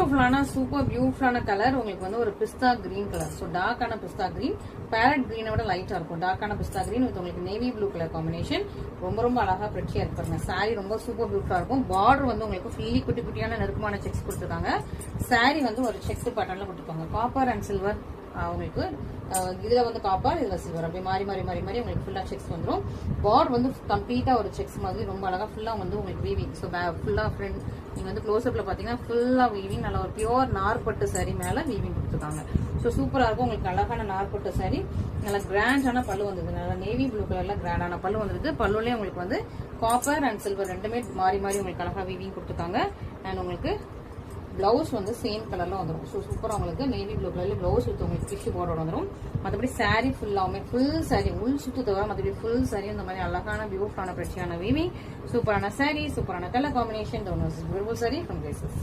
பியூட்டிஃபுல்லான சூப்பர் பியூட்டிஃபுல்லான கலர் உங்களுக்கு வந்து ஒரு பிஸ்தா கிரீன் கலர். ஸோ டார்க்கான பிஸ்தா கிரீன், பேரட் கிரீனை விட லைட்டா இருக்கும். டார்க்கான பிஸ்தா கிரீன் வித் உங்களுக்கு நேவி ப்ளூ கலர் காம்பினேஷன். ரொம்ப ரொம்ப அழகா பிரெச்சியா இருப்பாங்க. சாரி ரொம்ப சூப்பர் பியூட்டிஃபுல்லா இருக்கும். பார்டர் வந்து உங்களுக்கு ஃபுல்லி குட்டி குட்டியான நெருக்கமான செக்ஸ் கொடுத்துருக்காங்க. சாரி வந்து ஒரு செக்ஸ் பேட்டர்ன்ல கொடுத்துருக்காங்க. காப்பர் அண்ட் சில்வர் உங்களுக்கு இதுல வந்து காப்பர், இதுல சில்வர், அப்படி மாறி மாறி மாறி மாறி உங்களுக்கு ஃபுல்லா செக்ஸ் வந்துடும். பார்டர் வந்து கம்ப்ளீட்டா ஒரு செக்ஸ் மாதிரி ரொம்ப அழகா ஃபுல்லா வந்து உங்களுக்கு வீவிங். ஸோ ஃபுல்லா ஃப்ரெண்ட் நீங்க வந்து க்ளோஸ்அப்ல பாத்தீங்கன்னா ஃபுல்லா வீவிங். நல்ல ஒரு பியூர் நார்பட்டு சாரி மேல வீவிங் கொடுத்துருக்காங்க. ஸோ சூப்பரா இருக்கும். உங்களுக்கு அழகான நார்பட்டு சாரி, நல்ல கிராண்டான பல்லு வந்தது. நல்லா நேவி ப்ளூ கலர்ல கிராண்டான பல்லு வந்துருக்கு. பல்லுலயே உங்களுக்கு வந்து காப்பர் அண்ட் சில்வர் ரெண்டுமே மாறி மாறி உங்களுக்கு அழகா வீவிங் கொடுத்துருக்காங்க. அண்ட் உங்களுக்கு பிளவுஸ் வந்து சேம் கலர்ல வந்துடும். ஸோ சூப்பராக உங்களுக்கு நேவி ப்ளூ கலர்ல பிளவுஸ் வித் உங்களுக்கு டிஷ்யூ பார்டர் வந்துடும். மற்றபடி சாரி ஃபுல்லாமே ஃபுல் சாரி உள் சுத்து தவிர மற்றபடி ஃபுல் சாரி இந்த மாதிரி அழகான பியூட்டிஃபுல்லான பிரச்சனையான வீவிங். சூப்பரான சாரி, சூப்பரான colour combination. Sorry from Graces.